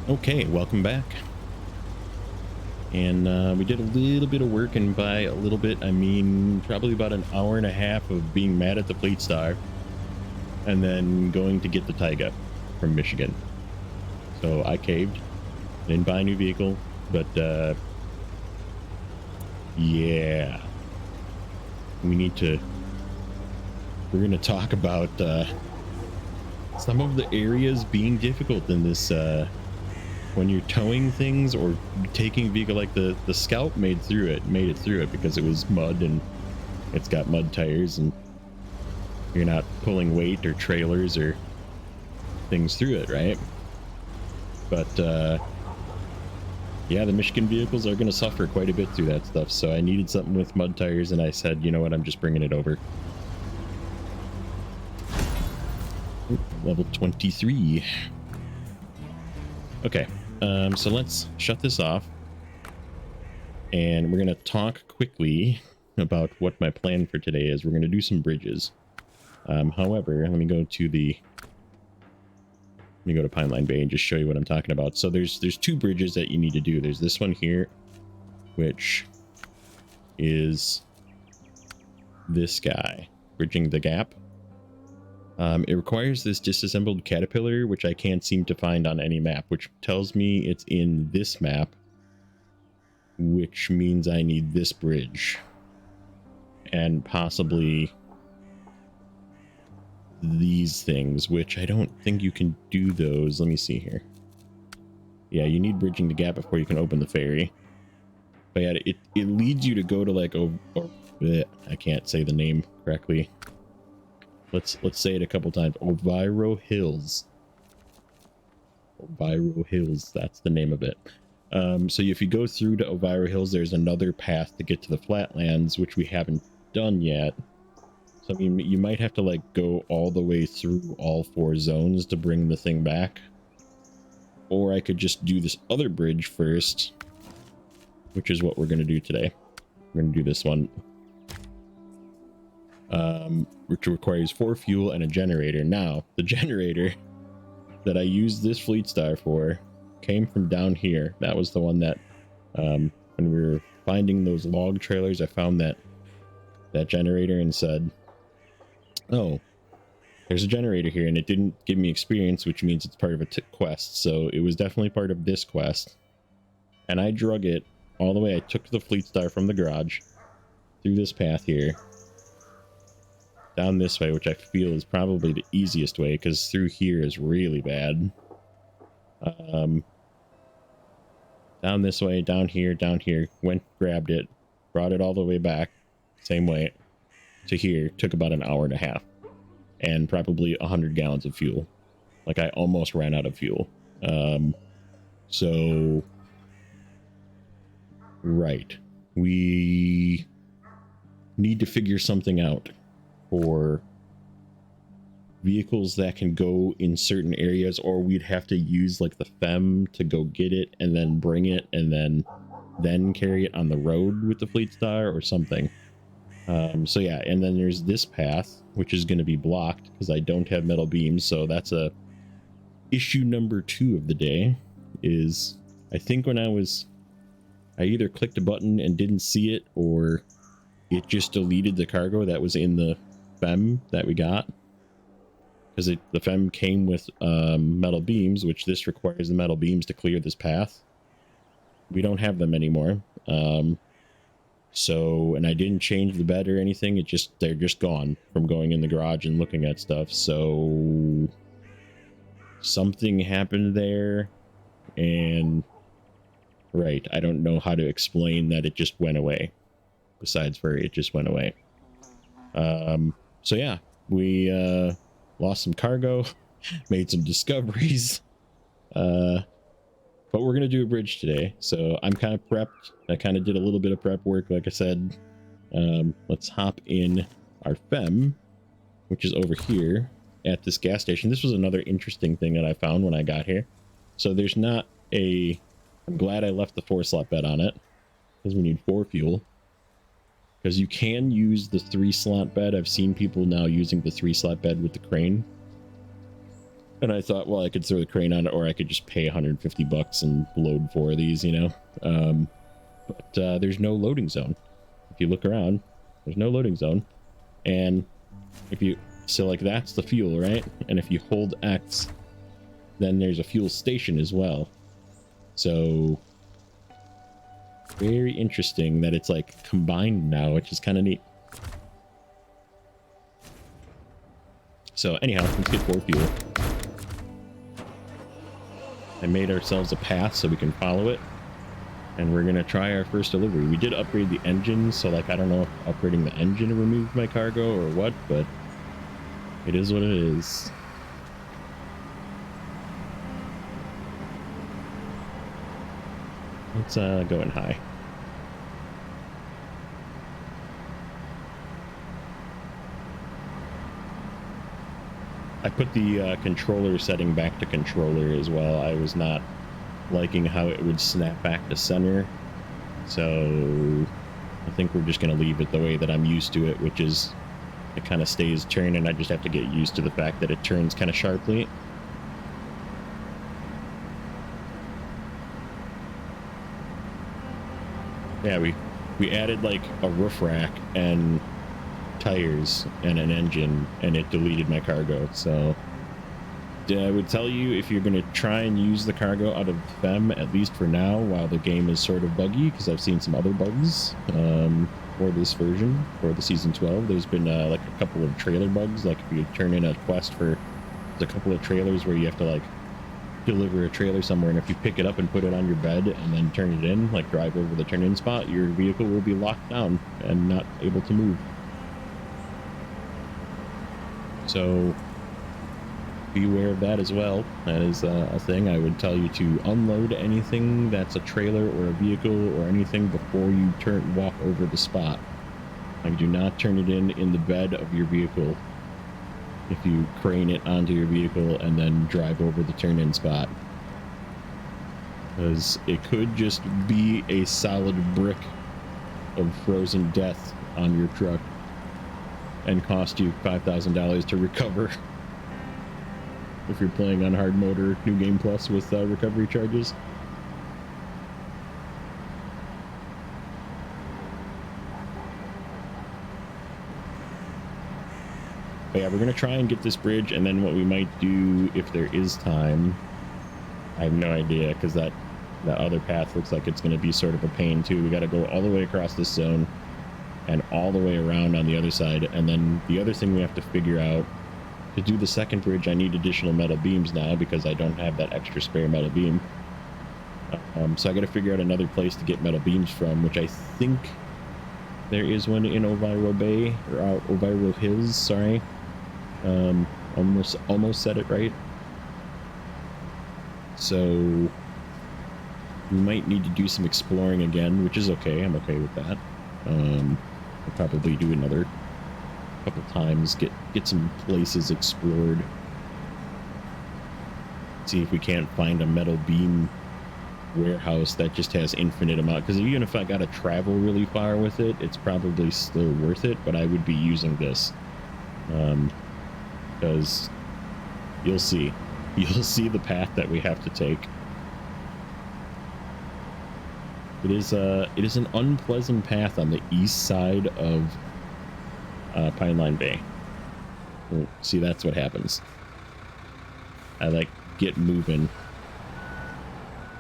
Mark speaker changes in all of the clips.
Speaker 1: Okay, welcome back. And we did a little bit of work, and by a little bit, I mean probably about an hour and a half of being mad at the Fleet Star, and then going to get the Taiga from Michigan. So I caved, didn't buy a new vehicle, but yeah, we're gonna talk about some of the areas being difficult in this when you're towing things or taking a vehicle. Like the Scout made it through it because it was mud and it's got mud tires, and you're not pulling weight or trailers or things through it, right? But yeah, the Michigan vehicles are going to suffer quite a bit through that stuff, so I needed something with mud tires, and I said, you know what, I'm just bringing it over. Ooh, level 23. Okay, so let's shut this off, and we're going to talk quickly about what my plan for today is. We're going to do some bridges. However, let me go to Pineline Bay and just show you what I'm talking about. So there's two bridges that you need to do. There's this one here, which is this guy, bridging the gap. It requires this disassembled caterpillar, which I can't seem to find on any map, which tells me it's in this map, which means I need this bridge and possibly these things, which I don't think you can do those. Let me see here. Yeah, you need bridging the gap before you can open the ferry. But yeah, it leads you to go to like I can't say the name correctly. Let's say it a couple times. Oviro Hills. Oviro Hills, that's the name of it. So if you go through to Oviro Hills, there's another path to get to the flatlands, which we haven't done yet. So I mean, you might have to like go all the way through all 4 zones to bring the thing back. Or I could just do this other bridge first, which is what we're going to do today. We're going to do this one, which requires 4 fuel and a generator. Now, the generator that I used this Fleet Star for came from down here. That was the one that, when we were finding those log trailers, I found that generator and said, oh, there's a generator here, and it didn't give me experience, which means it's part of a quest. So it was definitely part of this quest, and I drug it all the way. I took the Fleet Star from the garage through this path here, down this way, which I feel is probably the easiest way because through here is really bad. Down this way, down here, went, grabbed it, brought it all the way back, same way, to here. Took about an hour and a half, and probably 100 gallons of fuel. Like, I almost ran out of fuel. So right, we need to figure something out for vehicles that can go in certain areas, or we'd have to use like the FEM to go get it and then bring it and then carry it on the road with the Fleet Star or something. So yeah, and then there's this path, which is going to be blocked because I don't have metal beams. So that's a issue number 2 of the day. Is I think when I either clicked a button and didn't see it, or it just deleted the cargo that was in the FEM that we got, because the FEM came with metal beams, which this requires the metal beams to clear this path. We don't have them anymore. So, and I didn't change the bed or anything. They're just gone from going in the garage and looking at stuff. So something happened there, and right, I don't know how to explain that it just went away. Besides for it just went away. So yeah, we lost some cargo, made some discoveries, but we're gonna do a bridge today, so I'm kind of prepped. I kind of did a little bit of prep work, like I said. Let's hop in our FEM, which is over here at this gas station. This was another interesting thing that I found when I got here. So there's not a... I'm glad I left the 4-slot bed on it, because we need 4 fuel. Because you can use the 3-slot bed. I've seen people now using the 3-slot bed with the crane. And I thought, well, I could throw the crane on it, or I could just pay 150 bucks and load 4 of these, you know. But there's no loading zone. If you look around, there's no loading zone. And if you, so like that's the fuel, right? And if you hold X, then there's a fuel station as well. So very interesting that it's like combined now, which is kind of neat. So anyhow, let's get 4 fuel. I made ourselves a path so we can follow it. And we're going to try our first delivery. We did upgrade the engine, so like I don't know if upgrading the engine removed my cargo or what, but it is what it is. Let's go in high. I put the controller setting back to controller as well. I was not liking how it would snap back to center, so I think we're just going to leave it the way that I'm used to it, which is it kind of stays turning. I just have to get used to the fact that it turns kind of sharply. Yeah, we added like a roof rack and tires and an engine, and it deleted my cargo. So I would tell you, if you're going to try and use the cargo out of FEM, at least for now, while the game is sort of buggy, because I've seen some other bugs for this version, for the Season 12. There's been like a couple of trailer bugs, like if you turn in a quest for a couple of trailers where you have to like deliver a trailer somewhere, and if you pick it up and put it on your bed and then turn it in, like drive over the turn-in spot, your vehicle will be locked down and not able to move. So beware of that as well. That is a thing. I would tell you to unload anything that's a trailer or a vehicle or anything before you walk over the spot. Like, do not turn it in the bed of your vehicle if you crane it onto your vehicle and then drive over the turn-in spot, because it could just be a solid brick of frozen death on your truck and cost you $5,000 to recover if you're playing on hard mode or New Game Plus with recovery charges. But yeah, we're going to try and get this bridge, and then what we might do, if there is time, I have no idea, because that other path looks like it's going to be sort of a pain too. We got to go all the way across this zone and all the way around on the other side. And then the other thing we have to figure out, to do the second bridge, I need additional metal beams now because I don't have that extra spare metal beam. So I got to figure out another place to get metal beams from, which I think there is one in Oviro Bay, or Oviro Hills, sorry. Almost said it right. So we might need to do some exploring again, which is okay. I'm okay with that. We'll probably do another couple times, get some places explored, see if we can't find a metal beam warehouse that just has infinite amount, because even if I got to travel really far with it, it's probably still worth it, but I would be using this, because you'll see the path that we have to take. It is an unpleasant path on the east side of Pineline Bay. Well, see, that's what happens. I like get moving,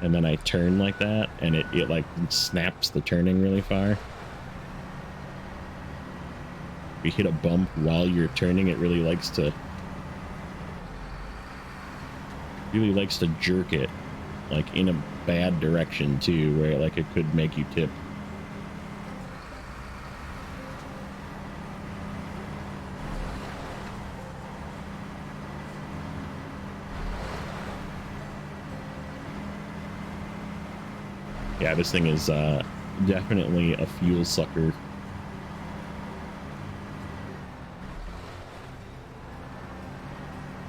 Speaker 1: and then I turn like that, and it like snaps the turning really far. If you hit a bump while you're turning, it really likes to jerk it, like in a bad direction too, where like it could make you tip. Yeah, this thing is definitely a fuel sucker.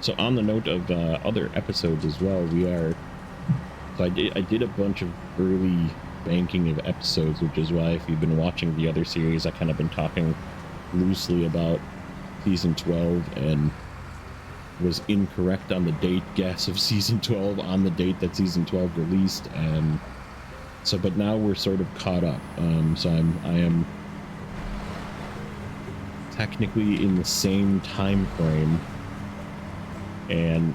Speaker 1: So on the note of other episodes as well, so I did a bunch of early banking of episodes, which is why if you've been watching the other series, I kind of been talking loosely about season 12 and was incorrect on the date guess of season 12 on the date that season 12 released, and so but now we're sort of caught up. So I am technically in the same time frame, and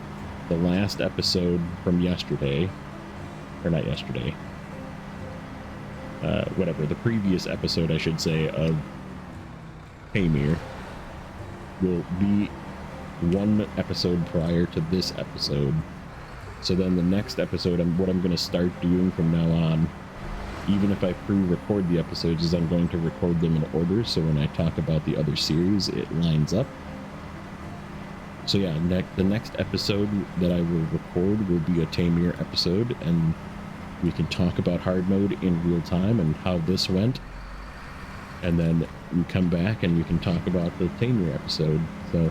Speaker 1: the last episode from yesterday, or not yesterday, whatever, the previous episode I should say of Paymir will be one episode prior to this episode. So then the next episode, what I'm going to start doing from now on, even if I pre-record the episodes, is I'm going to record them in order, so when I talk about the other series, it lines up. So yeah, the next episode that I will record will be a Tamir episode, and we can talk about hard mode in real time and how this went. And then we come back and we can talk about the Tamir episode. So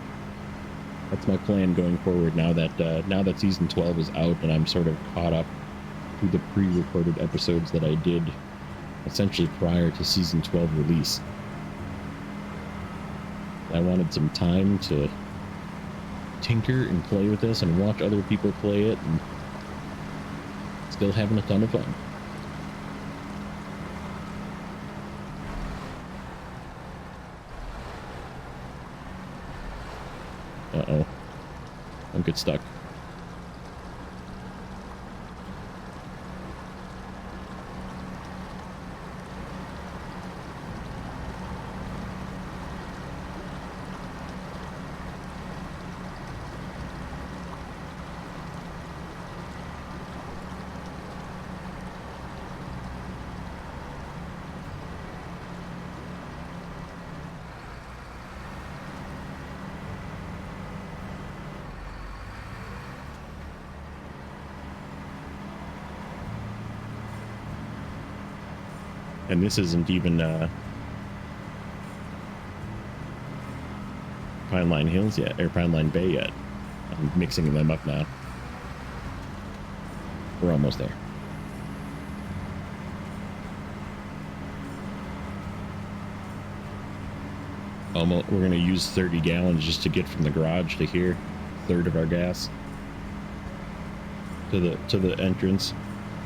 Speaker 1: that's my plan going forward now that season 12 is out and I'm sort of caught up to the pre-recorded episodes that I did essentially prior to season 12 release. I wanted some time to tinker and play with this and watch other people play it, and still having a ton of fun. Uh-oh. Don't get stuck. And this isn't even Pine Line Hills yet, or Pine Line Bay yet. I'm mixing them up now. We're almost there. Almost. We're gonna use 30 gallons just to get from the garage to here. Third of our gas to the entrance.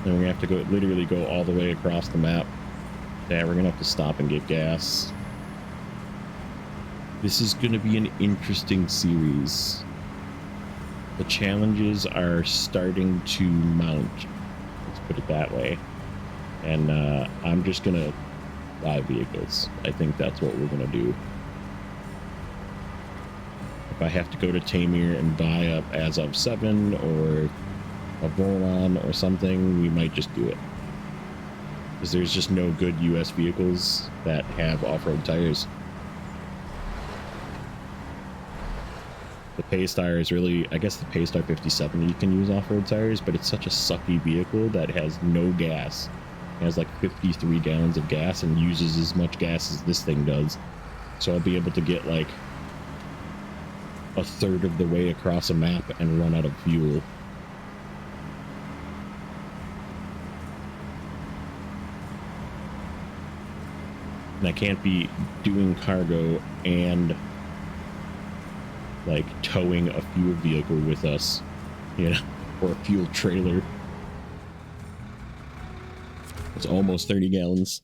Speaker 1: Then we're gonna have to literally go all the way across the map. Yeah, we're gonna have to stop and get gas. This is gonna be an interesting series. The challenges are starting to mount, let's put it that way. And I'm just gonna buy vehicles. I think that's what we're gonna do. If I have to go to Tamir and buy a Azov 7 or a Volon or something, we might just do it. Because there's just no good US vehicles that have off-road tires. The Paystar is really, I guess the Paystar 57 you can use off-road tires, but it's such a sucky vehicle that has no gas. It has like 53 gallons of gas and uses as much gas as this thing does. So I'll be able to get like a third of the way across a map and run out of fuel. And I can't be doing cargo and like towing a fuel vehicle with us, you know, or a fuel trailer. It's almost 30 gallons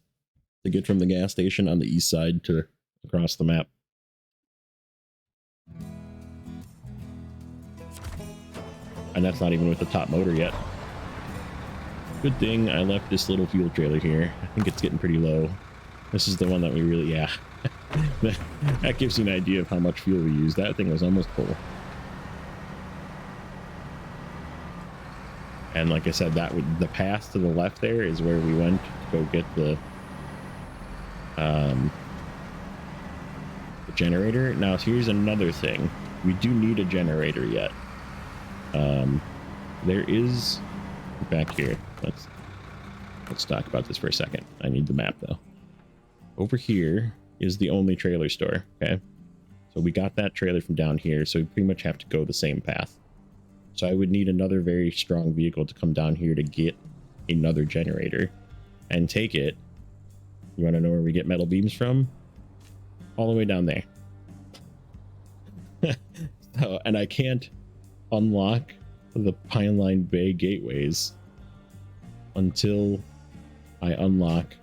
Speaker 1: to get from the gas station on the east side to across the map. And that's not even with the top motor yet. Good thing I left this little fuel trailer here. I think it's getting pretty low. This is the one that we really, yeah. That gives you an idea of how much fuel we used. That thing was almost full. And like I said, the path to the left there is where we went to go get the generator. Now here's another thing. We do need a generator yet. There is back here. Let's talk about this for a second. I need the map though. Over here is the only trailer store. Okay, so we got that trailer from down here, so we pretty much have to go the same path. So I would need another very strong vehicle to come down here to get another generator and take it. You want to know where we get metal beams from? All the way down there. And I can't unlock the Pineline Bay gateways until I unlock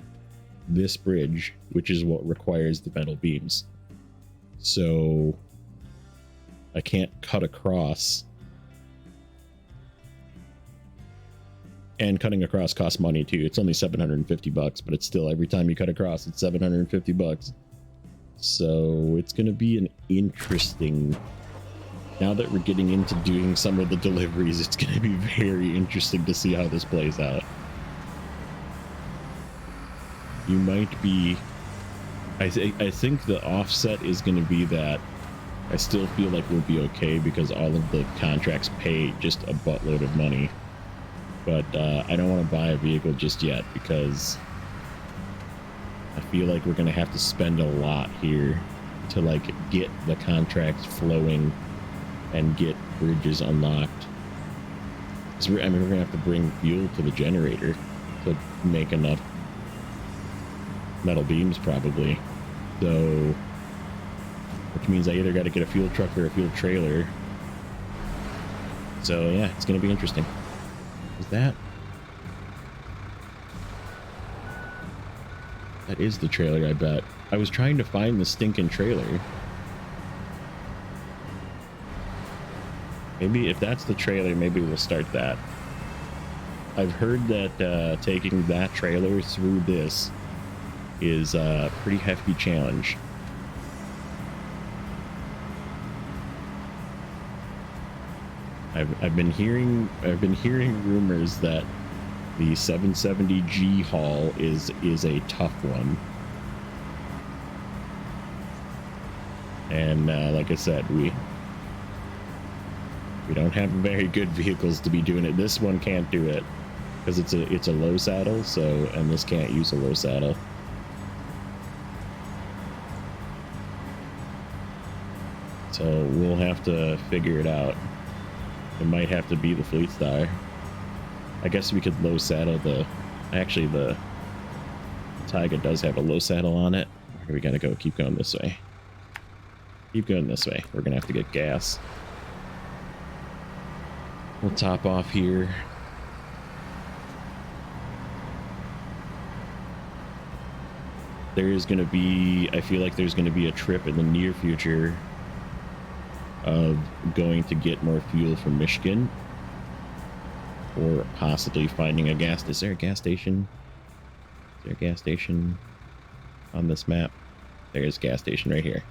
Speaker 1: this bridge, which is what requires the metal beams. So I can't cut across. And cutting across costs money too. It's only $750, but it's still, every time you cut across, it's $750. So it's going to be an interesting, now that we're getting into doing some of the deliveries, it's going to be very interesting to see how this plays out. You might be, I think the offset is going to be that I still feel like we'll be okay because all of the contracts pay just a buttload of money. But I don't want to buy a vehicle just yet because I feel like we're going to have to spend a lot here to like get the contracts flowing and get bridges unlocked. I mean, we're going to have to bring fuel to the generator to make enough metal beams probably. So, which means I either got to get a fuel truck or a fuel trailer. So yeah, it's going to be interesting. Is that? That is the trailer, I bet. I was trying to find the stinking trailer. Maybe if that's the trailer, maybe we'll start that. I've heard that taking that trailer through this is a pretty hefty challenge. I've been hearing rumors that the 770G haul is a tough one, and like I said, we don't have very good vehicles to be doing it. This one can't do it because it's a low saddle, so, and this can't use a low saddle. So we'll have to figure it out. It might have to be the Fleet Star. I guess we could low saddle the... Actually, the Taiga does have a low saddle on it. We gotta go. Keep going this way. Keep going this way. We're gonna have to get gas. We'll top off here. There is gonna be... I feel like there's gonna be a trip in the near future of going to get more fuel from Michigan, or possibly finding a gas. Is there a gas station? Is there a gas station on this map? There is a gas station right here.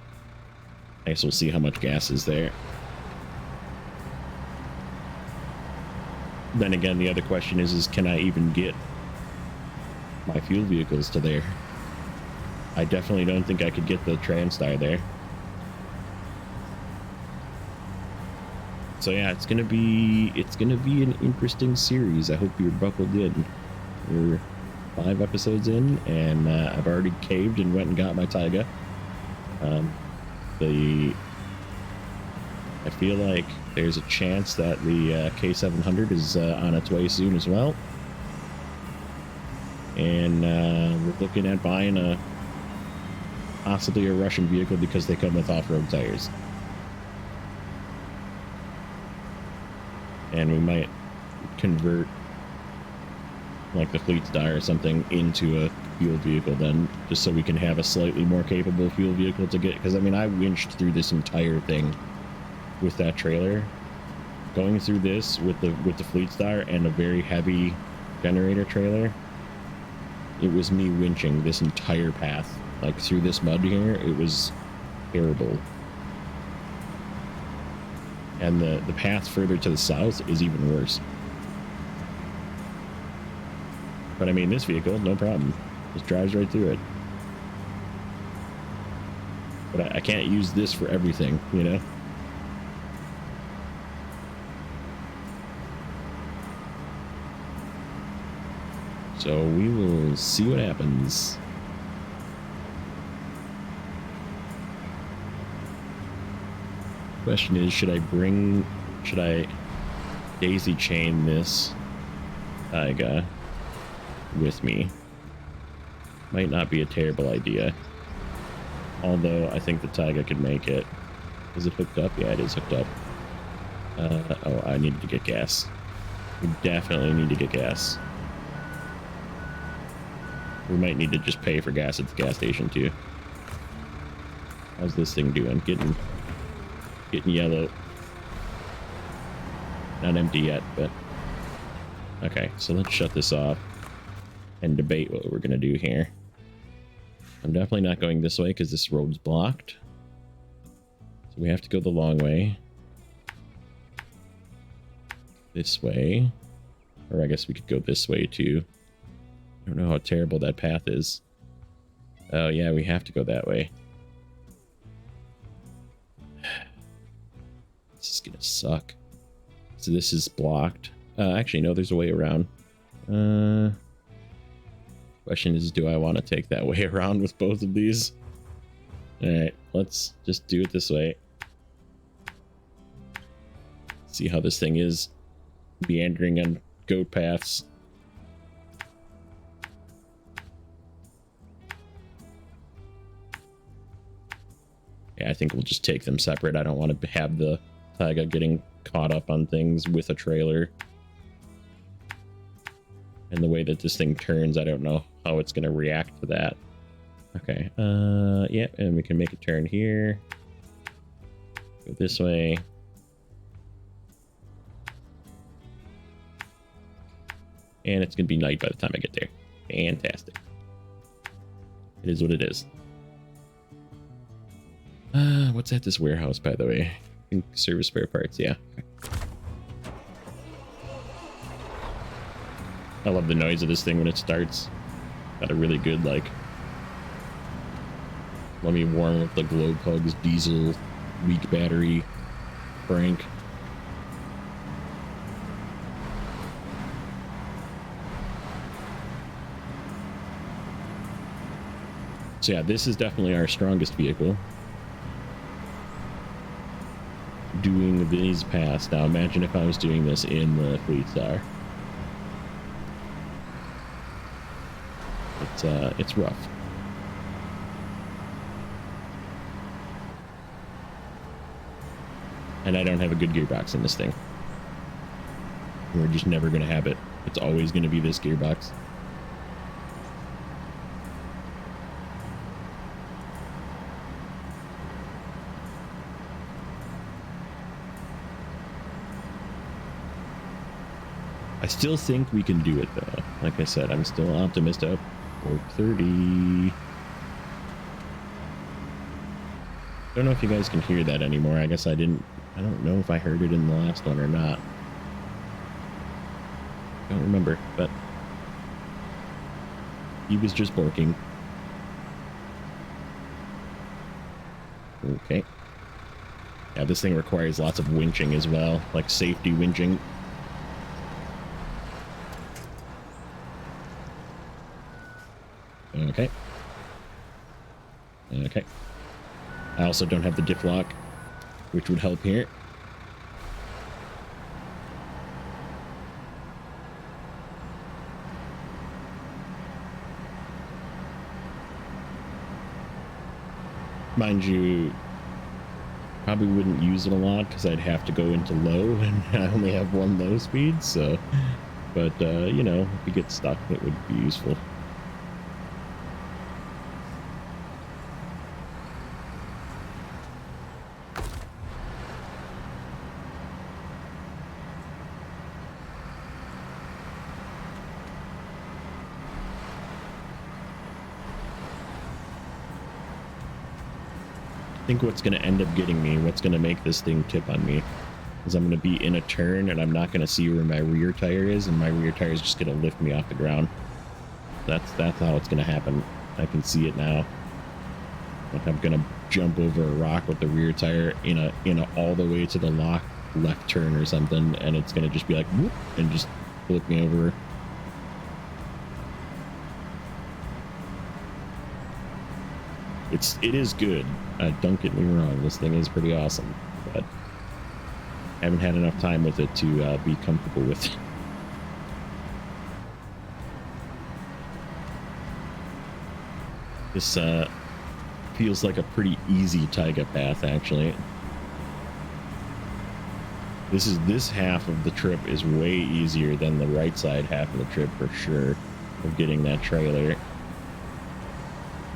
Speaker 1: I guess we'll see how much gas is there. Then again, the other question is can I even get my fuel vehicles to there? I definitely don't think I could get the Transtar there. So yeah, it's gonna be an interesting series. I hope you're buckled in. We're 5 episodes in, and I've already caved and went and got my Taiga. I feel like there's a chance that the K700 is on its way soon as well, and we're looking at buying possibly a Russian vehicle because they come with off-road tires. And we might convert like the Fleet Star or something into a fuel vehicle then, just so we can have a slightly more capable fuel vehicle to get, because I mean I winched through this entire thing with that trailer. Going through this with the Fleet Star and a very heavy generator trailer, it was me winching this entire path, like through this mud here. It was terrible. And the path further to the south is even worse. But I mean, this vehicle, no problem. Just drives right through it. But I can't use this for everything, you know? So we will see what happens. Question is, should I daisy chain this Taiga with me? Might not be a terrible idea. Although I think the Taiga could make it. Is it hooked up? Yeah, it is hooked up. Oh, I needed to get gas. We definitely need to get gas. We might need to just pay for gas at the gas station too. How's this thing doing? Getting yellow. Not empty yet, but okay. So let's shut this off and debate what we're gonna do here. I'm definitely not going this way because this road's blocked. So we have to go the long way. This way. Or I guess we could go this way too. I don't know how terrible that path is. Oh yeah, we have to go that way. This is gonna suck. So this is blocked. Actually, no, there's a way around. Question is, do I want to take that way around with both of these? Alright, let's just do it this way. See how this thing is meandering on goat paths. Yeah, I think we'll just take them separate. I don't want to have the Taiga getting caught up on things with a trailer. And the way that this thing turns, I don't know how it's going to react to that. Okay, yeah, and we can make a turn here. Go this way. And it's going to be night by the time I get there. Fantastic. It is what it is. What's at this warehouse, by the way? Service spare parts, yeah. Okay. I love the noise of this thing when it starts. Got a really good, like... Let me warm up the glow plugs, diesel, weak battery, crank. So yeah, this is definitely our strongest vehicle. Doing these paths. Now imagine if I was doing this in the Fleet Star. It's rough. And I don't have a good gearbox in this thing. We're just never going to have it. It's always going to be this gearbox. I still think we can do it though. Like I said, I'm still optimistic. 430. Don't know if you guys can hear that anymore. I guess I don't know if I heard it in the last one or not. Don't remember, but he was just barking. Okay. Yeah, this thing requires lots of winching as well, like safety winching. Okay. Okay. I also don't have the diff lock, which would help here. Mind you, probably wouldn't use it a lot because I'd have to go into low, and I only have one low speed, so... But, you know, if you get stuck, it would be useful. I think what's going to end up getting me, what's going to make this thing tip on me, is I'm going to be in a turn and I'm not going to see where my rear tire is, and my rear tire is just going to lift me off the ground. That's how it's going to happen. I can see it now. Like I'm going to jump over a rock with the rear tire in a all the way to the lock left turn or something, and it's going to just be like whoop, and just flip me over. It is good. Don't get me wrong. This thing is pretty awesome, but I haven't had enough time with it to be comfortable with it. This feels like a pretty easy Taiga path, actually. This half of the trip is way easier than the right side half of the trip for sure of getting that trailer.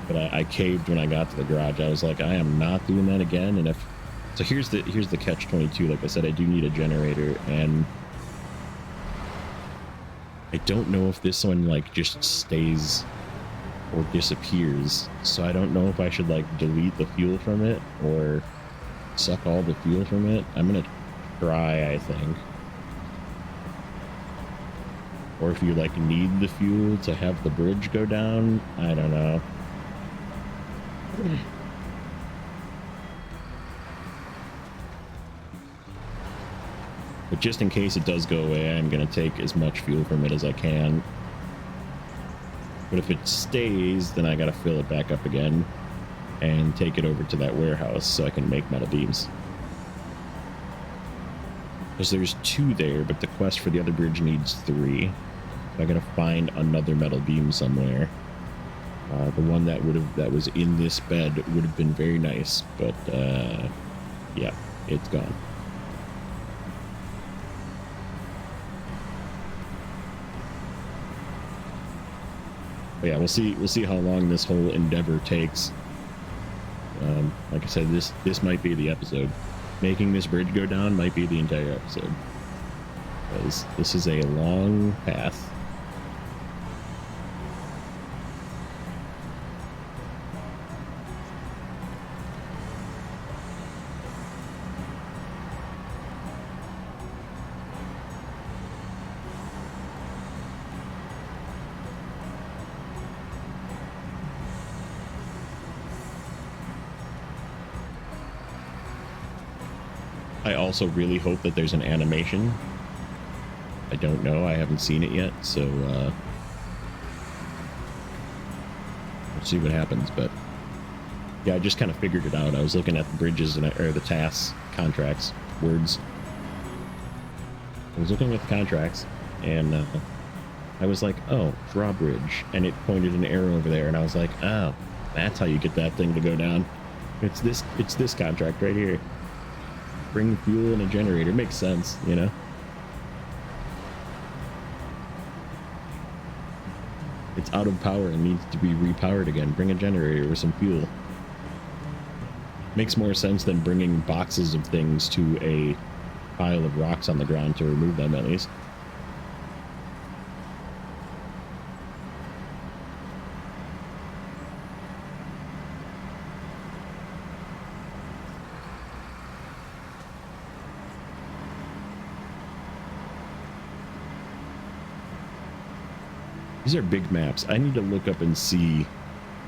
Speaker 1: But I caved when I got to the garage. I was like, I am not doing that again. And if so, here's the catch 22. Like I said, I do need a generator, and I don't know if this one like just stays or disappears. So I don't know if I should like delete the fuel from it or suck all the fuel from it. I'm gonna try, I think. Or if you like need the fuel to have the bridge go down, I don't know. But just in case it does go away, I'm gonna take as much fuel from it as I can. But if it stays, then I gotta fill it back up again and take it over to that warehouse so I can make metal beams. Because there's 2 there, but the quest for the other bridge needs 3. So I gotta find another metal beam somewhere. The one that was in this bed would have been very nice, but yeah, it's gone. But yeah, we'll see how long this whole endeavor takes. Like I said, this might be the episode. Making this bridge go down might be the entire episode, because this is a long path. I also really hope that there's an animation. I don't know. I haven't seen it yet, so we'll see what happens. But yeah, I just kind of figured it out. I was looking at the bridges and or the tasks, contracts, words. I was looking at the contracts, and I was like, "Oh, drawbridge," and it pointed an arrow over there, and I was like, "Oh, that's how you get that thing to go down. It's this contract right here." Bring fuel and a generator. Makes sense, you know? It's out of power and needs to be repowered again. Bring a generator with some fuel. Makes more sense than bringing boxes of things to a pile of rocks on the ground to remove them, at least. These are big maps. I need to look up and see.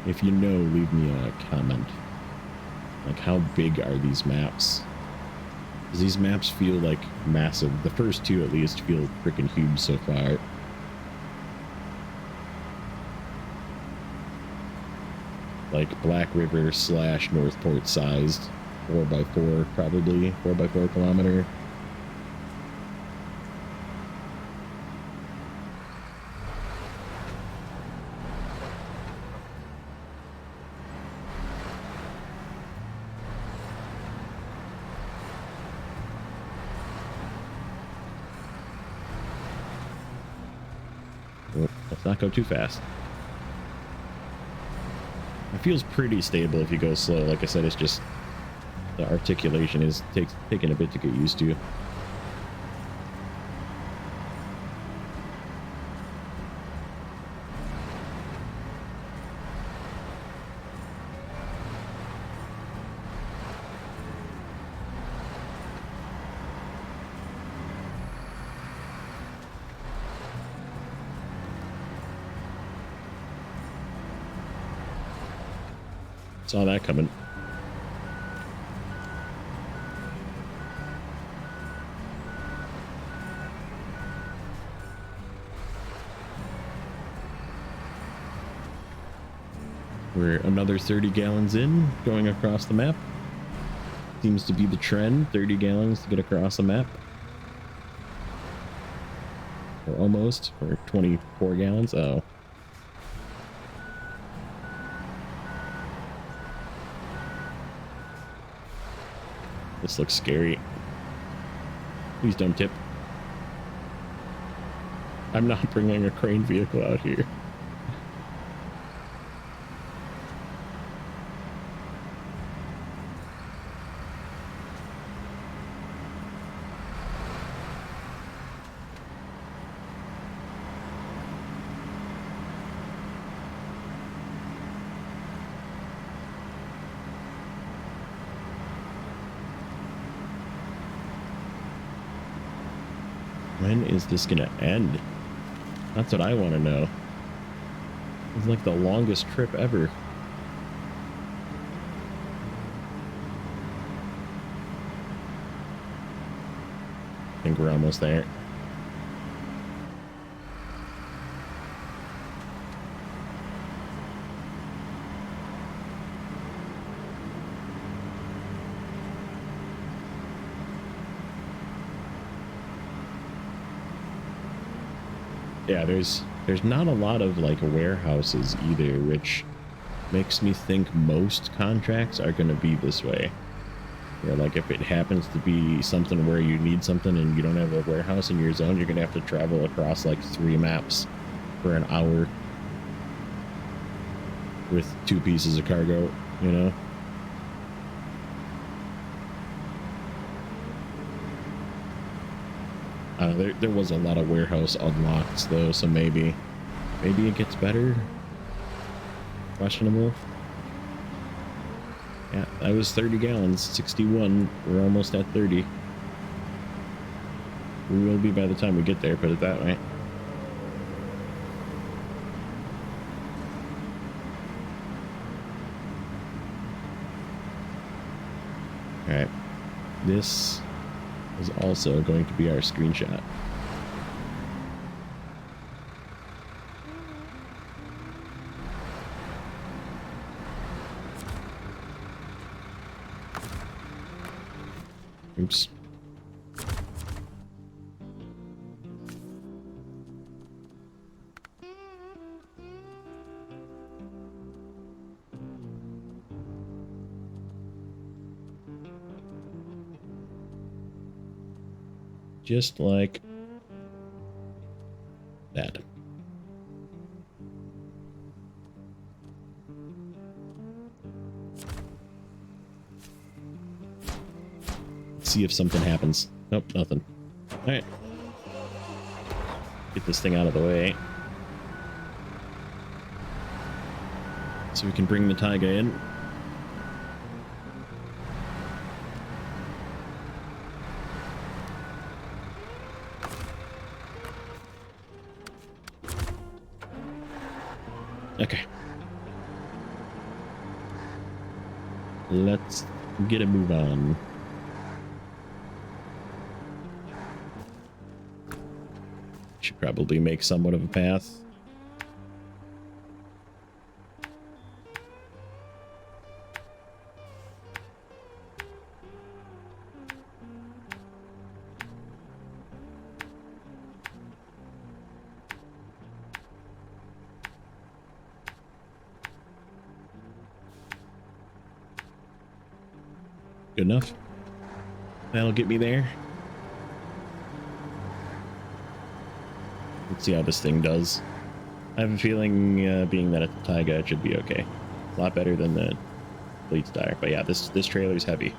Speaker 1: If you know, leave me a comment. Like, how big are these maps? Because these maps feel like massive. The first 2 at least feel freaking huge so far. Like Black River / Northport sized. 4x4 probably. 4x4 kilometer. Let's not go too fast. It feels pretty stable if you go slow. Like I said, it's just the articulation is taking a bit to get used to. Saw that coming. We're another 30 gallons in, going across the map. Seems to be the trend, 30 gallons to get across the map. Or almost, or 24 gallons. Oh. This looks scary. Please don't tip. I'm not bringing a crane vehicle out here. When is this gonna end? That's what I want to know. It's like the longest trip ever. I think we're almost there. Yeah, there's not a lot of like warehouses either, which makes me think most contracts are going to be this way. You know, like if it happens to be something where you need something and you don't have a warehouse in your zone, you're going to have to travel across like 3 maps for an hour with 2 pieces of cargo, you know? There was a lot of warehouse unlocks though, so maybe it gets better. Questionable. Yeah, that was 30 gallons, 61. We're almost at 30. We will be by the time we get there, put it that way. Alright. This is also going to be our screenshot. Oops. Just like that. Let's see if something happens. Nope, nothing. All right. Get this thing out of the way. So we can bring the Taiga in. Okay. Let's get a move on. Should probably make somewhat of a path. Good enough. That'll get me there. Let's see how this thing does. I have a feeling, being that it's a Taiga, it should be okay. A lot better than the Fleet Star. But yeah, this trailer's heavy.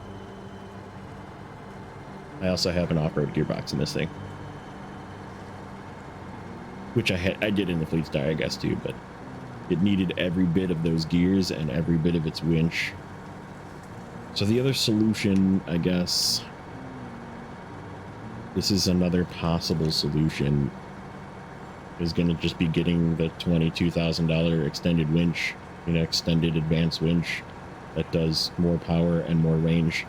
Speaker 1: I also have an off-road gearbox in this thing, which I did in the Fleet Star, I guess, too. But it needed every bit of those gears and every bit of its winch. So the other solution, I guess, this is another possible solution, is going to just be getting the $22,000 extended winch, you know, extended advanced winch that does more power and more range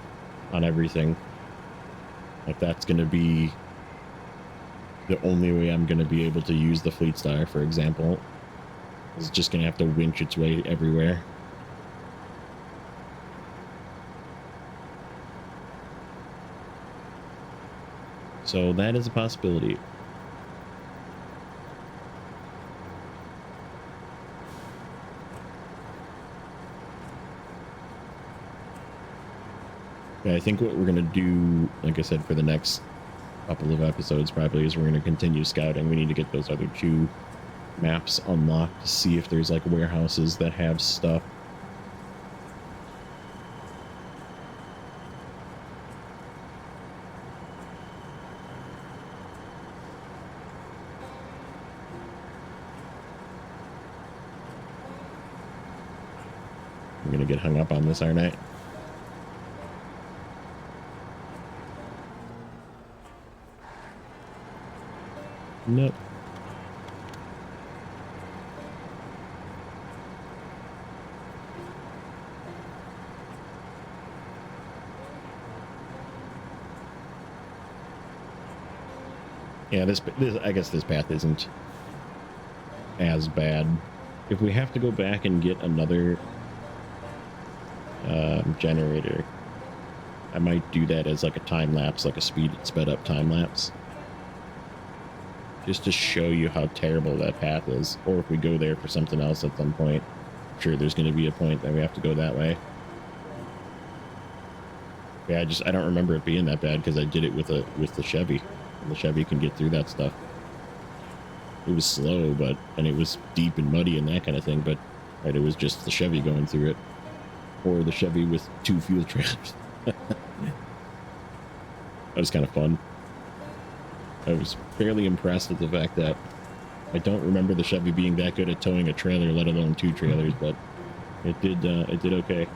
Speaker 1: on everything. Like, that's going to be the only way I'm going to be able to use the Fleet Star, for example. It's just going to have to winch its way everywhere. So that is a possibility. Yeah, I think what we're going to do, like I said, for the next couple of episodes probably as we're going to continue scouting. We need to get those other 2 maps unlocked to see if there's like warehouses that have stuff. I'm going to get hung up on this, aren't I? Nope. Yeah, this I guess this path isn't as bad. If we have to go back and get another generator, I might do that as like a time lapse, like a sped up time lapse, just to show you how terrible that path is. Or if we go there for something else at some point, I'm sure there's going to be a point that we have to go that way. Yeah, I don't remember it being that bad because I did it with the Chevy. And the Chevy can get through that stuff. It was slow, and it was deep and muddy and that kind of thing, but right, it was just the Chevy going through it. Or the Chevy with 2 fuel trailers. That was kind of fun. I was fairly impressed with the fact that I don't remember the Chevy being that good at towing a trailer, let alone 2 trailers, but it did okay.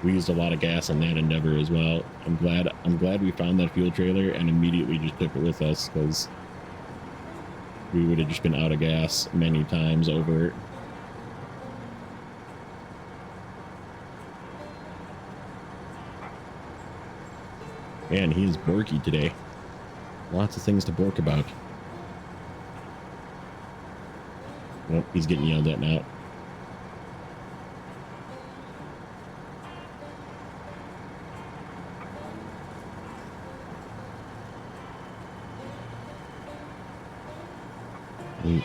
Speaker 1: We used a lot of gas on that endeavor as well. I'm glad we found that fuel trailer and immediately just took it with us, because we would have just been out of gas many times over. Man, he is borky today. Lots of things to bork about. Nope, he's getting yelled at now.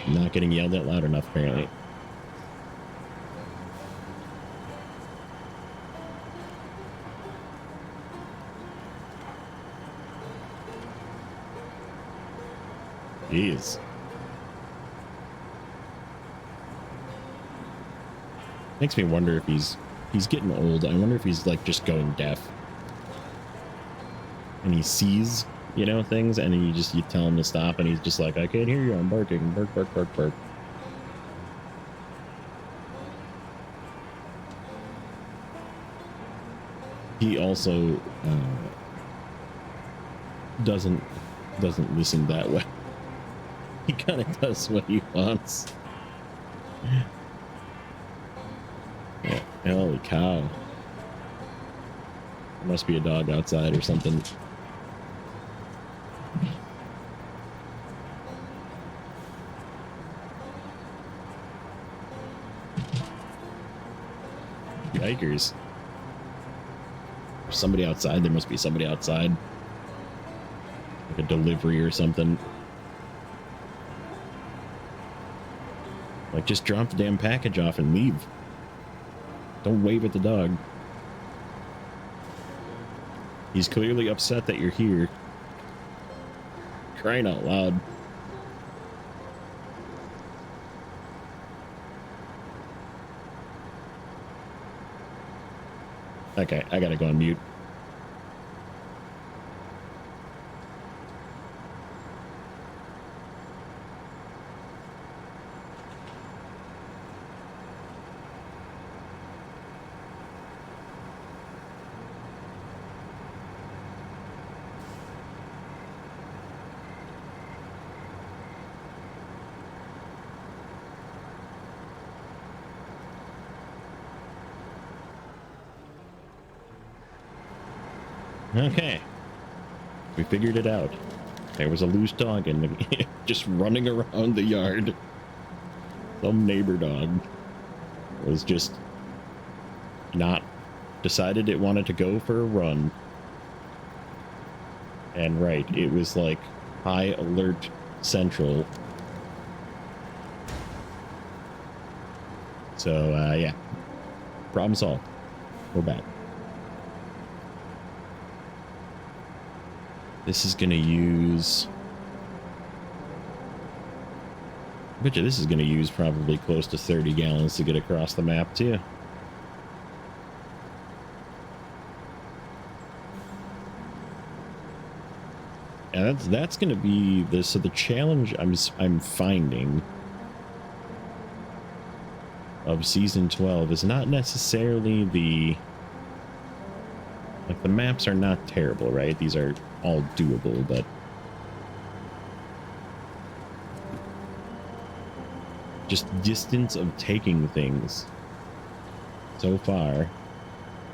Speaker 1: Not getting yelled at loud enough, apparently. Jeez. Makes me wonder if he's getting old. I wonder if he's like just going deaf. And he sees, you know, things, and you tell him to stop, and he's just like, I can't hear you, I'm barking. Bark, bark, bark, bark. He also doesn't listen that way. He kind of does what he wants. Yeah, holy cow. There must be a dog outside or something. Yikers. There's somebody outside. There must be somebody outside. Like a delivery or something. Like, just drop the damn package off and leave. Don't wave at the dog. He's clearly upset that you're here. Crying out loud. Okay, I gotta go on mute. Okay, we figured it out. There was a loose dog just running around the yard. Some neighbor dog was just not decided it wanted to go for a run. And right, it was like high alert central. So yeah, problem solved. We're back. This is going to use... I bet you this is going to use probably close to 30 gallons to get across the map, too. And that's going to be the... So the challenge I'm finding of Season 12 is not necessarily the... Like, the maps are not terrible, right? These are all doable, but... Just distance of taking things so far.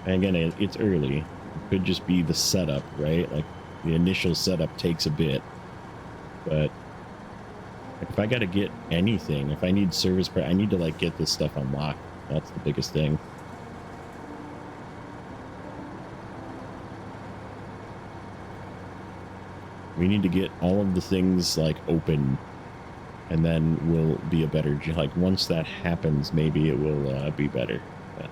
Speaker 1: And again, it's early. It could just be the setup, right? Like, the initial setup takes a bit. But if I got to get anything, if I need service, I need to, like, get this stuff unlocked. That's the biggest thing. We need to get all of the things, like, open, and then we'll be a better... Like, once that happens, maybe it will be better. Yeah.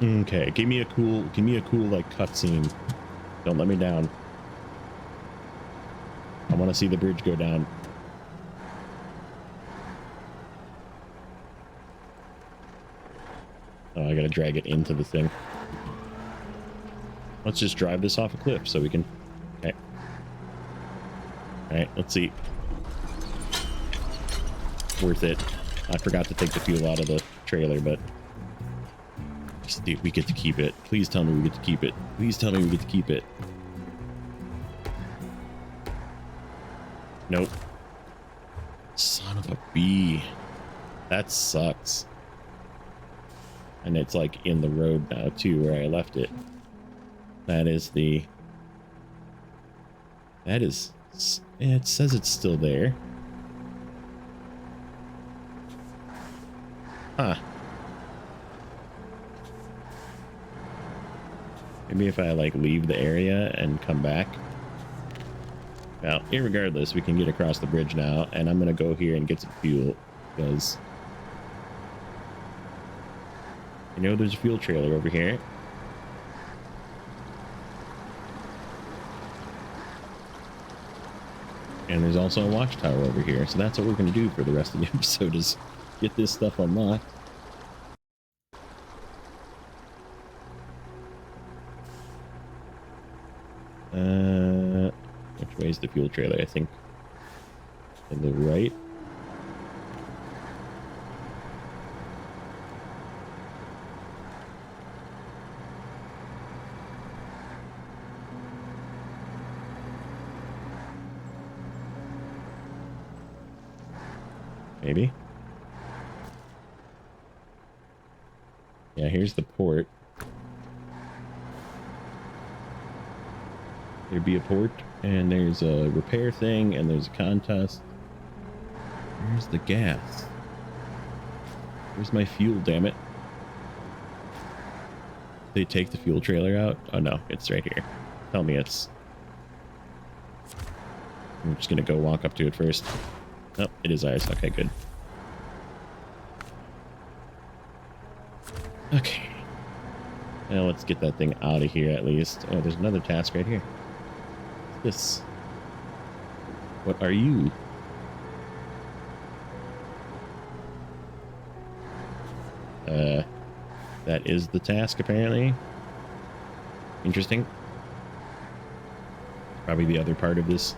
Speaker 1: Okay, give me a cool like cutscene. Don't let me down. I want to see the bridge go down. Oh, I gotta drag it into the thing. Let's just drive this off a cliff so we can... Okay. Alright, let's see. Worth it. I forgot to take the fuel out of the trailer, but... We get to keep it. Please tell me we get to keep it. Please tell me we get to keep it. Nope. Son of a bee. That sucks. And it's like in the road now too, where I left it. That is the... That is... Yeah, it says it's still there. Huh. Maybe if I, like, leave the area and come back. Well, irregardless, we can get across the bridge now, and I'm going to go here and get some fuel, because... You know, there's a fuel trailer over here. And there's also a watchtower over here, so that's what we're going to do for the rest of the episode, is get this stuff unlocked. Which way is the fuel trailer? I think in the right. Maybe. Yeah, here's the port. There'd be a port, and there's a repair thing, and there's a contest. Where's the gas? Where's my fuel, damn it? They take the fuel trailer out? Oh no, it's right here. Tell me it's... I'm just gonna go walk up to it first. Oh, it is ours. Okay, good. Okay. Now let's get that thing out of here at least. Oh, there's another task right here. This. What are you? That is the task, apparently. Interesting. Probably the other part of this.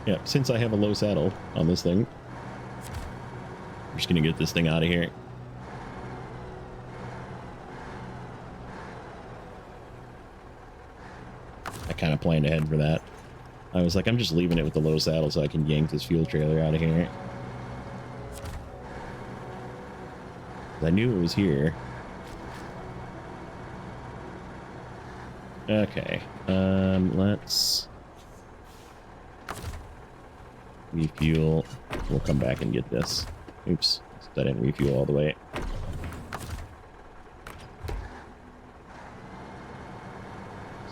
Speaker 1: Yeah, since I have a low saddle on this thing, I'm just gonna get this thing out of here. kind of planned ahead for that. I was like, I'm just leaving it with the low saddle so I can yank this fuel trailer out of here. I knew it was here. Okay. Let's refuel. We'll come back and get this. Oops. I didn't refuel all the way.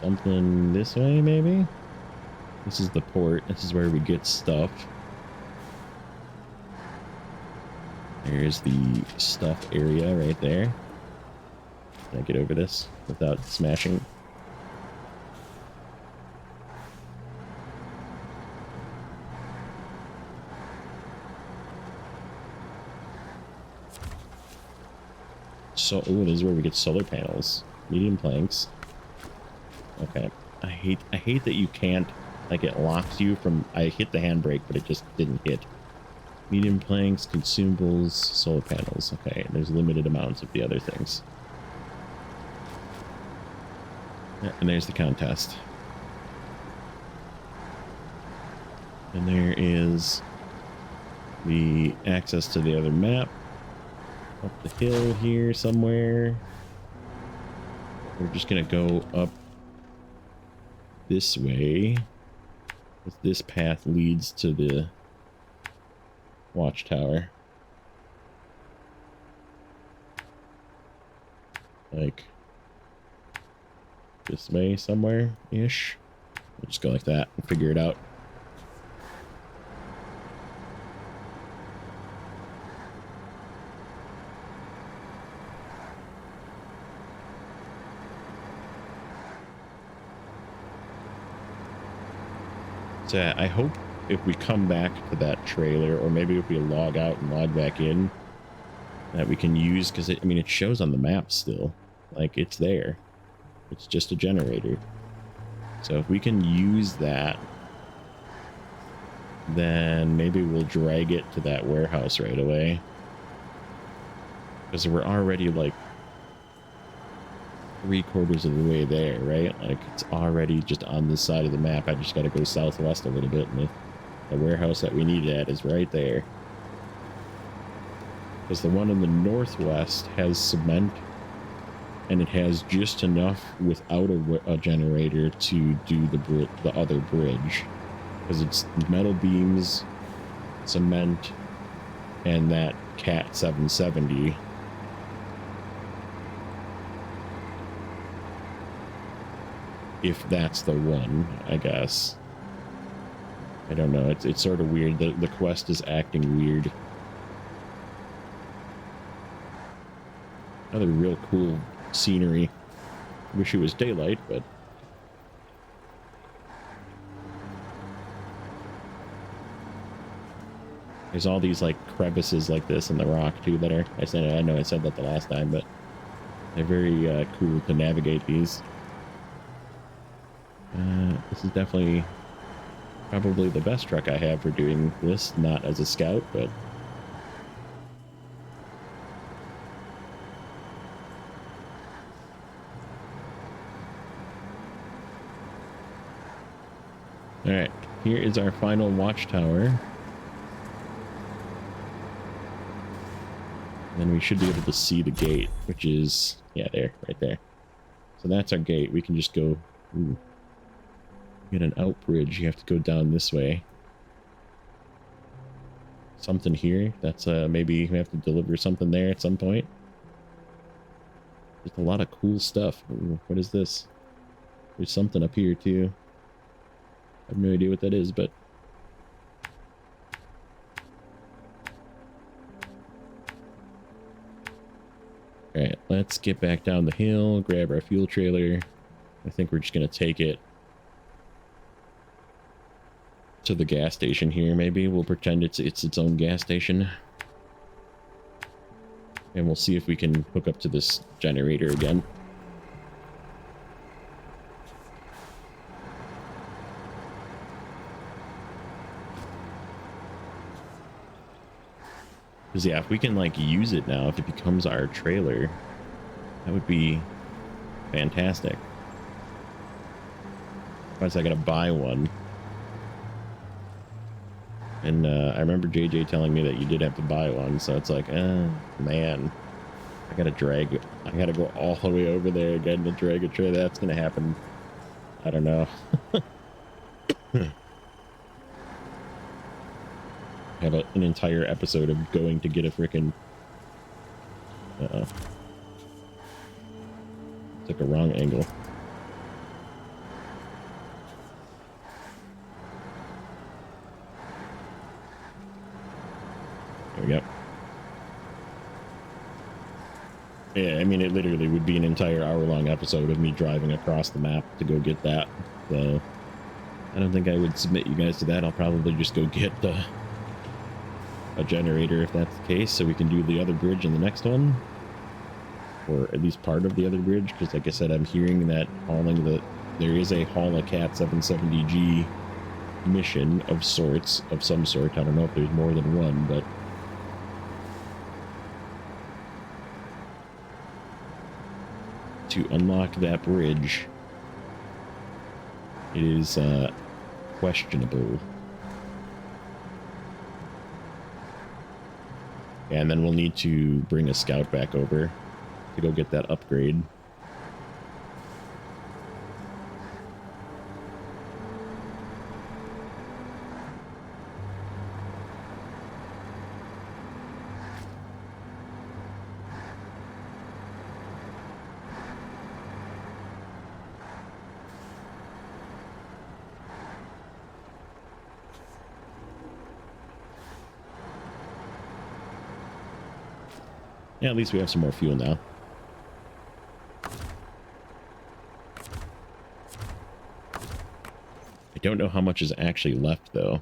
Speaker 1: Something this way, maybe? This is the port. This is where we get stuff. There's the stuff area right there. Can I get over this without smashing? So, ooh, this is where we get solar panels. Medium planks. Okay. I hate that you can't, like, it locks you from, I hit the handbrake, but it just didn't hit. Medium planks, consumables, solar panels. Okay, there's limited amounts of the other things. Yeah, and there's the contest. And there is the access to the other map. Up the hill here somewhere. We're just gonna go up this way. This path leads to the watchtower. Like this way somewhere-ish. We'll just go like that and figure it out. So I hope if we come back to that trailer, or maybe if we log out and log back in, that we can use, because I mean, it shows on the map still. Like, it's there. It's just a generator. So if we can use that, then maybe we'll drag it to that warehouse right away. Because we're already like 3/4 of the way there, right? Like, it's already just on this side of the map. I just got to go southwest a little bit, and the warehouse that we need at is right there. Because the one in the northwest has cement, and it has just enough without a generator to do the other bridge. Because it's metal beams, cement, and that Cat 770. If that's the one, I guess. I don't know. It's sort of weird. The quest is acting weird. Another real cool scenery. Wish it was daylight, but... There's all these, like, crevices like this in the rock, too, that are... I know I said that the last time, but... They're very cool to navigate these. This is definitely probably the best truck I have for doing this, not as a scout, but... Alright, here is our final watchtower. Then we should be able to see the gate, which is... Yeah, there, right there. So that's our gate. We can just go... Ooh. Get an out bridge. You have to go down this way. Something here. That's maybe we have to deliver something there at some point. There's a lot of cool stuff. Ooh, what is this? There's something up here too. I have no idea what that is, but... Alright, let's get back down the hill, grab our fuel trailer. I think we're just going to take it to the gas station here, maybe. We'll pretend it's its own gas station. And we'll see if we can hook up to this generator again. Because, yeah, if we can, like, use it now, if it becomes our trailer, that would be fantastic. Why was I gonna buy one? And I remember JJ telling me that you did have to buy one, so it's like, man, I gotta go all the way over there again to drag a trailer. That's gonna happen. I don't know. Have an entire episode of going to get a freaking. Took a wrong angle. There we go. Yeah, I mean, it literally would be an entire hour-long episode of me driving across the map to go get that. So, I don't think I would submit you guys to that. I'll probably just go get a generator if that's the case, so we can do the other bridge in the next one. Or at least part of the other bridge, because like I said, I'm hearing that there is a haul a Cat 770G mission of some sort. I don't know if there's more than one, but to unlock that bridge, it is questionable. And then we'll need to bring a scout back over to go get that upgrade. Yeah, at least we have some more fuel now. I don't know how much is actually left, though,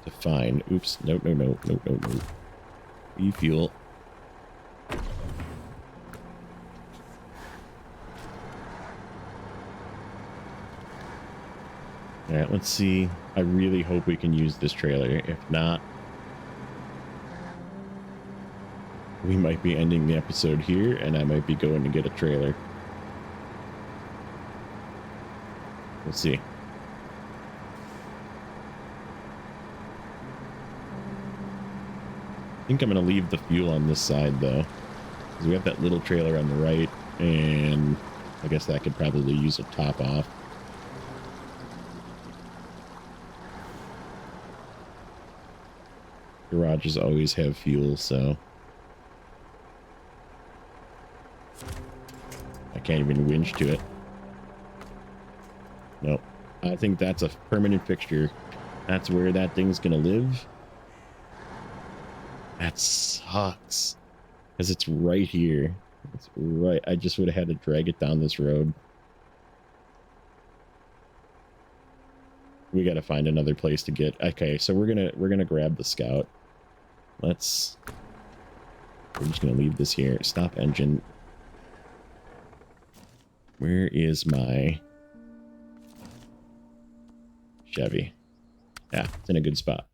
Speaker 1: to find. Oops. No. Refuel. Alright, let's see. I really hope we can use this trailer. If not, we might be ending the episode here, and I might be going to get a trailer. We'll see. I think I'm going to leave the fuel on this side, though, because we have that little trailer on the right, and I guess that could probably use a top off. Garages always have fuel, so I can't even winch to it. Nope. I think that's a permanent fixture. That's where that thing's gonna live. That sucks. Because it's right here. It's right. I just would have had to drag it down this road. We gotta find another place to get. Okay, so we're gonna grab the scout. We're just gonna leave this here. Stop engine. Where is my Chevy? Yeah, it's in a good spot.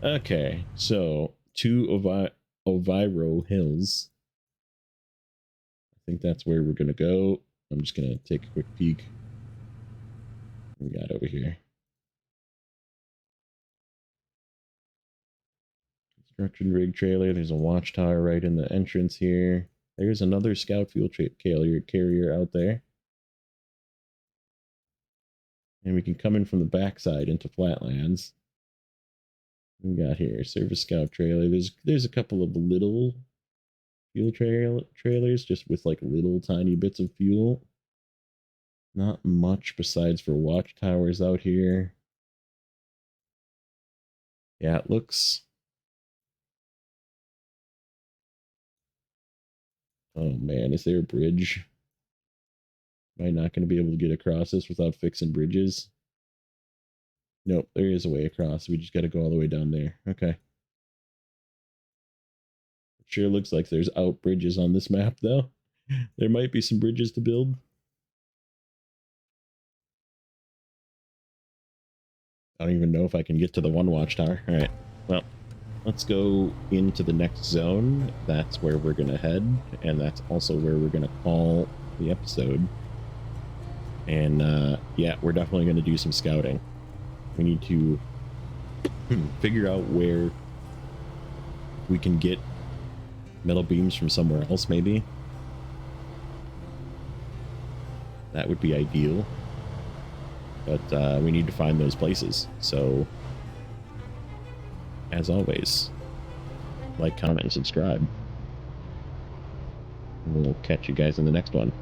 Speaker 1: Okay, so Oviro Hills. I think that's where we're gonna go. I'm just gonna take a quick peek. What we got over here? Construction rig trailer. There's a watchtower right in the entrance here. There's another scout fuel carrier out there. And we can come in from the backside into Flatlands. What we got here? Service scout trailer. There's a couple of little fuel trailers just with like little tiny bits of fuel. Not much besides for watchtowers out here. Yeah, it looks... Oh man, is there a bridge? Am I not going to be able to get across this without fixing bridges? Nope, there is a way across. We just got to go all the way down there. Okay. It sure looks like there's out bridges on this map, though. There might be some bridges to build. I don't even know if I can get to the one watchtower. All right. Well, let's go into the next zone. That's where we're going to head. And that's also where we're going to call the episode. And yeah, we're definitely going to do some scouting. We need to figure out where we can get metal beams from somewhere else, maybe. That would be ideal. But we need to find those places. So, as always, like, comment, and subscribe. We'll catch you guys in the next one.